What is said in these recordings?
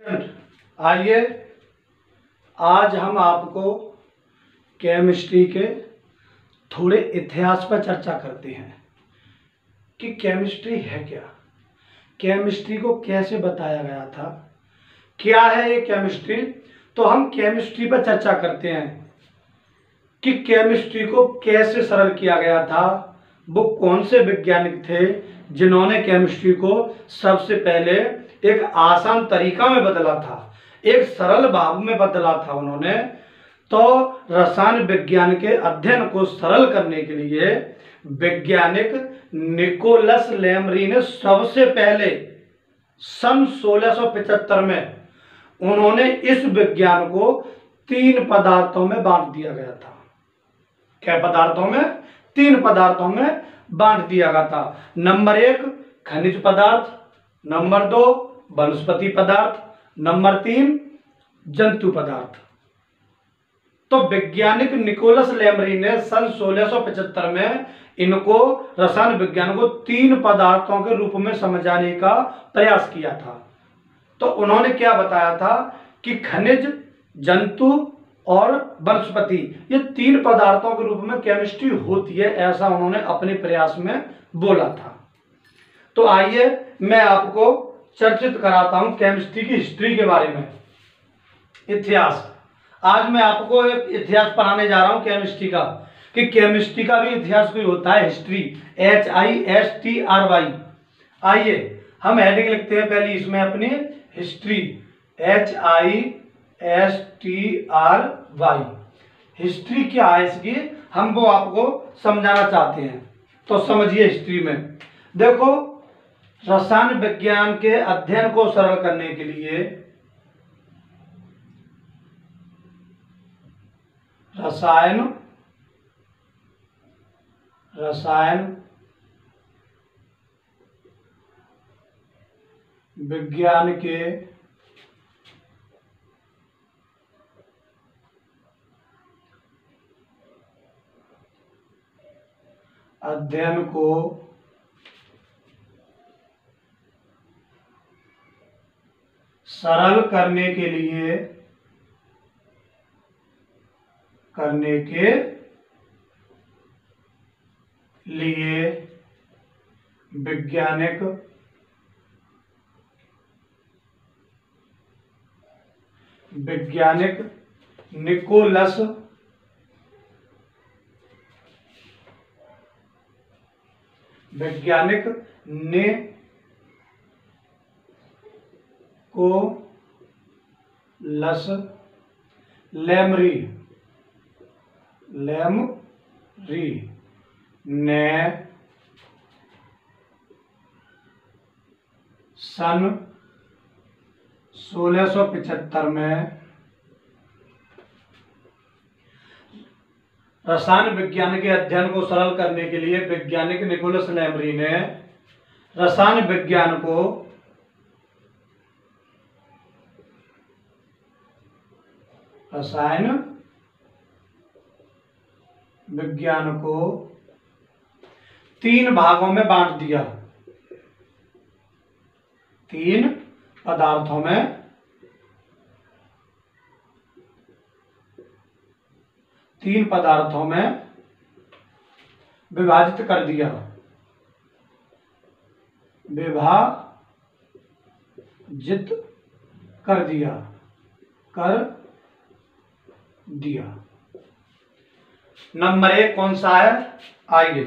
आइए आज हम आपको केमिस्ट्री के थोड़े इतिहास पर चर्चा करते हैं कि केमिस्ट्री है क्या, केमिस्ट्री को कैसे बताया गया था, क्या है ये केमिस्ट्री। तो हम केमिस्ट्री पर चर्चा करते हैं कि केमिस्ट्री को कैसे सरल किया गया था, वो कौन से वैज्ञानिक थे जिन्होंने केमिस्ट्री को सबसे पहले एक आसान तरीका में बदला था, एक सरल भाव में बदला था उन्होंने। तो रसायन विज्ञान के अध्ययन को सरल करने के लिए वैज्ञानिक निकोलस लेमरी ने सबसे पहले सन 1675 में उन्होंने इस विज्ञान को 3 पदार्थों में बांट दिया गया था। क्या पदार्थों में? 3 पदार्थों में बांट दिया गया था। नंबर 1 खनिज पदार्थ, नंबर 2 वनस्पति पदार्थ, नंबर 3 जंतु पदार्थ। तो वैज्ञानिक निकोलस लेमरी ने सन 1675 में इनको रसायन विज्ञान को 3 पदार्थों के रूप में समझाने का प्रयास किया था। तो उन्होंने क्या बताया था कि खनिज, जंतु और वनस्पति, ये 3 पदार्थों के रूप में केमिस्ट्री होती है, ऐसा उन्होंने अपने प्रयास में बोला था। तो आइए मैं आपको चर्चित कराता हूं केमिस्ट्री की हिस्ट्री के बारे में। इतिहास, आज मैं आपको एक इतिहास पढ़ाने जा रहा हूं केमिस्ट्री का, कि केमिस्ट्री का भी इतिहास कोई होता है, हिस्ट्री, HISTRY। आइए हम हेडिंग लिखते हैं पहले इसमें अपनी हिस्ट्री, HISTRY। हिस्ट्री क्या है इसकी, हम वो आपको समझाना चाहते हैं। तो समझिए हिस्ट्री में देखो, रसायन विज्ञान के अध्ययन को सरल करने के लिए रसायन विज्ञान के अध्ययन को सरल करने के लिए वैज्ञानिक निकोलस लेमरी ने सन 1675 में रसायन विज्ञान के अध्ययन को सरल करने के लिए वैज्ञानिक निकोलस लेमरी ने रसायन विज्ञान को 3 भागों में बांट दिया, 3 पदार्थों में विभाजित कर दिया, नंबर 1 कौन सा है? आइए,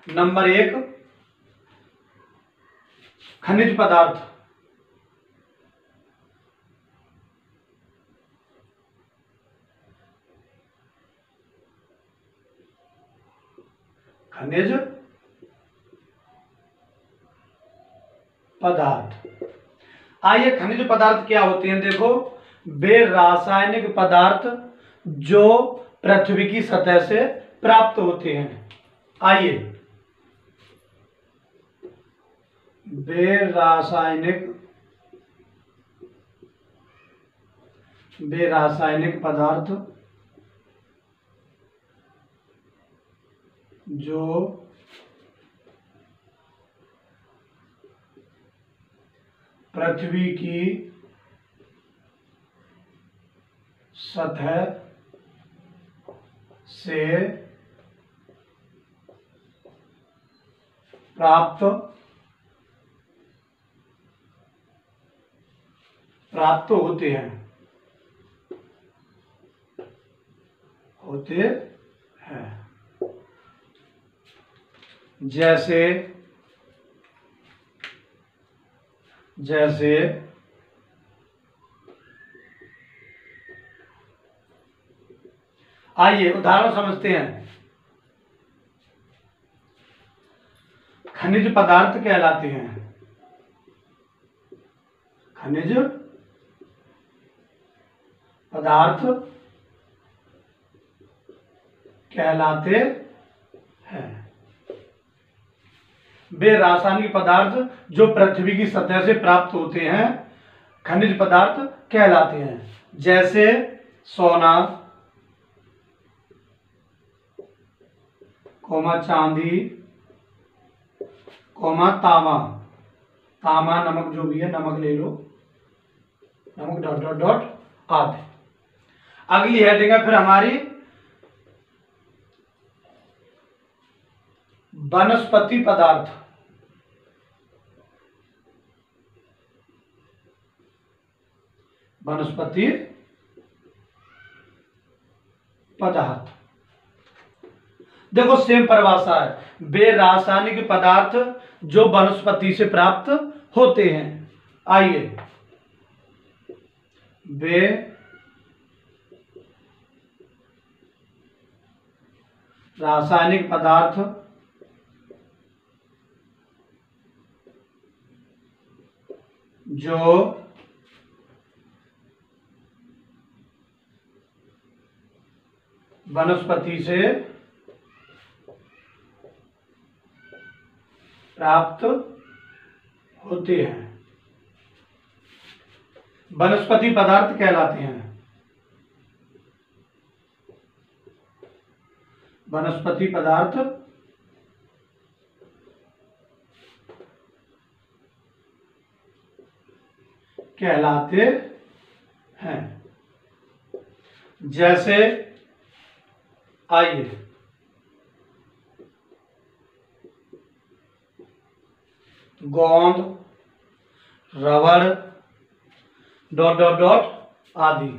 नंबर 1 खनिज पदार्थ। खनिज पदार्थ। आइए खनिज पदार्थ क्या होते हैं, देखो, वे रासायनिक पदार्थ जो पृथ्वी की सतह से प्राप्त होते हैं। आइए, वे रासायनिक पदार्थ जो पृथ्वी की सतह से प्राप्त होते हैं जैसे आइए उदाहरण समझते हैं। खनिज पदार्थ कहलाते हैं, खनिज पदार्थ कहलाते हैं वे रासायनिक पदार्थ जो पृथ्वी की सतह से प्राप्त होते हैं खनिज पदार्थ कहलाते हैं। जैसे सोना, चांदी, तांबा, नमक जो भी है, नमक ले लो, नमक डॉट डॉट डॉट आदि। अगली हेडिंग है फिर हमारी वनस्पति पदार्थ। वनस्पति पदार्थ देखो सेम परिभाषा है, वे रासायनिक पदार्थ जो वनस्पति से प्राप्त होते हैं। आइए, वे रासायनिक पदार्थ जो वनस्पति से प्राप्त होते हैं वनस्पति पदार्थ कहलाते हैं। वनस्पति पदार्थ कहलाते हैं। जैसे आइए गोंद, रबड़ डॉट डॉट डॉट आदि।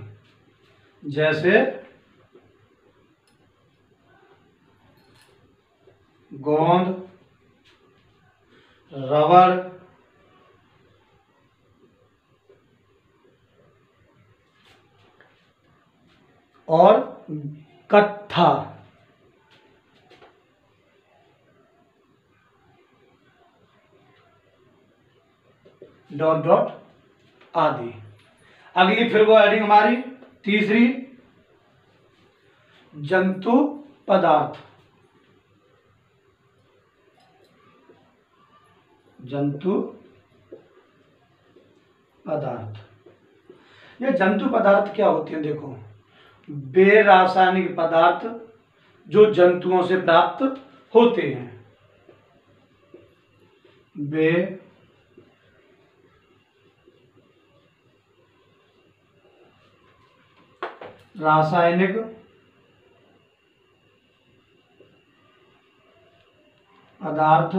जैसे गोंद, रबड़ और कत्था डॉट डॉट आदि। अगली फिर वो हेडिंग हमारी तीसरी जंतु पदार्थ। जंतु पदार्थ, ये जंतु पदार्थ क्या होते हैं? देखो, वे रासायनिक पदार्थ जो जंतुओं से प्राप्त होते हैं। वे रासायनिक पदार्थ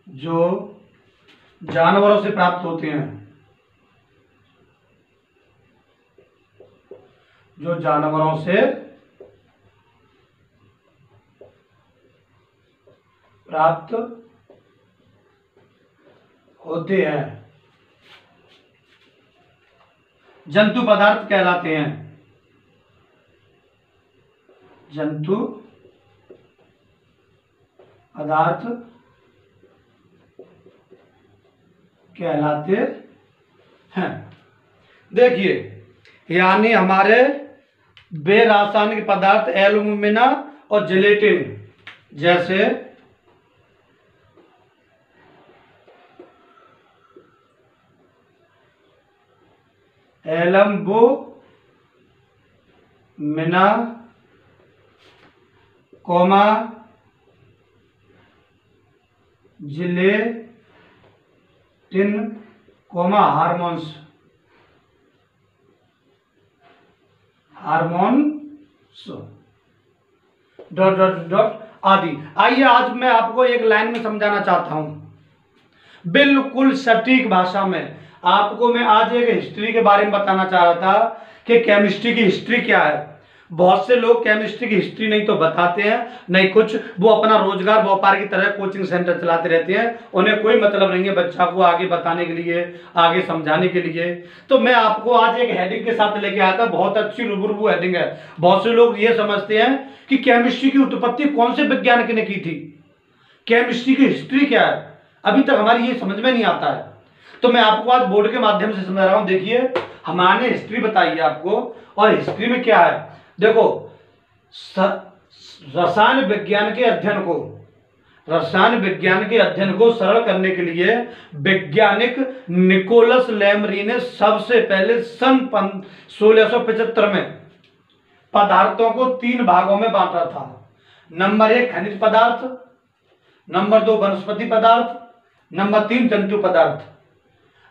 जो जानवरों से प्राप्त होते हैं। जो जानवरों से प्राप्त होते हैं जंतु पदार्थ कहलाते हैं। जंतु पदार्थ कहलाते हैं। देखिए, यानी हमारे वे रासायनिक पदार्थ एल्यूमिना और जिलेटिन जैसे alumina, gelatin gelatin comma hormones dot dot dot आदि। आइए आज मैं आपको एक लाइन में समझाना चाहता हूं, बिल्कुल सटीक भाषा में। आपको मैं आज एक हिस्ट्री के बारे में बताना चाह रहा था कि केमिस्ट्री की हिस्ट्री क्या है। बहुत से लोग केमिस्ट्री की हिस्ट्री नहीं तो बताते हैं, नहीं कुछ, वो अपना रोजगार व्यापार की तरह कोचिंग सेंटर चलाते रहते हैं, उन्हें कोई मतलब नहीं है बच्चा को आगे बताने के लिए, आगे समझाने के लिए। तो मैं आपको आज एक हेडिंग के साथ लेके आया था, बहुत अच्छी रुबरू हेडिंग है। बहुत से लोग ये समझते हैं कि केमिस्ट्री की उत्पत्ति कौन से वैज्ञानिक ने की थी, केमिस्ट्री की हिस्ट्री क्या है, अभी तक हमारी ये समझ में नहीं आता है। तो मैं आपको आज बोर्ड के माध्यम से समझा रहा हूं। देखिए, हमारे हिस्ट्री बताई है आपको, और हिस्ट्री में क्या है, देखो, रसायन विज्ञान के अध्ययन को सरल करने के लिए वैज्ञानिक निकोलस लेमरी ने सबसे पहले सन 1675 में पदार्थों को 3 भागों में बांटा था। नंबर 1 खनिज पदार्थ, नंबर 2 वनस्पति पदार्थ, नंबर 3 जंतु पदार्थ।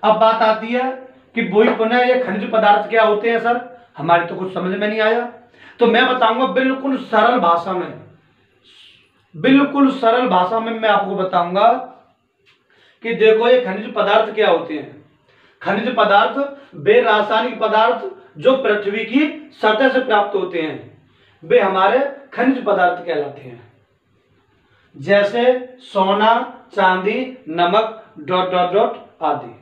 अब बात आती है कि वही पुनः ये खनिज पदार्थ क्या होते हैं सर, हमारे तो कुछ समझ में नहीं आया। तो मैं बताऊंगा बिल्कुल सरल भाषा में, बिल्कुल सरल भाषा में मैं आपको बताऊंगा कि देखो ये खनिज पदार्थ क्या होते हैं। खनिज पदार्थ वे रासायनिक पदार्थ जो पृथ्वी की सतह से प्राप्त होते हैं, वे हमारे खनिज पदार्थ कहलाते हैं। जैसे सोना, चांदी, नमक, डॉट डॉट डॉट आदि।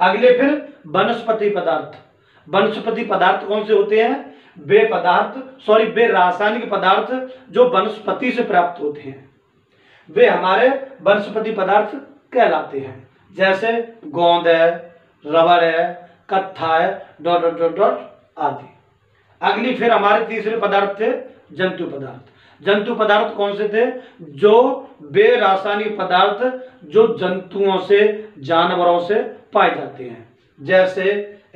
अगले फिर वनस्पति पदार्थ। वनस्पति पदार्थ कौन से होते हैं, वे रासायनिक पदार्थ जो वनस्पति से प्राप्त होते हैं, वे हमारे वनस्पति पदार्थ कहलाते हैं। जैसे गोंद है, रबर है, कत्था है, डॉट डॉट डॉट डॉट आदि। अगली फिर हमारे तीसरे पदार्थ थे जंतु पदार्थ। जंतु पदार्थ कौन से थे, जो वे रासायनिक पदार्थ जो जंतुओं से, जानवरों से पाए जाते हैं। जैसे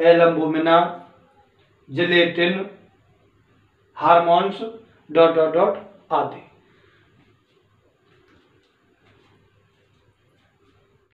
albumin, gelatin, hormones, dot dot dot आदि।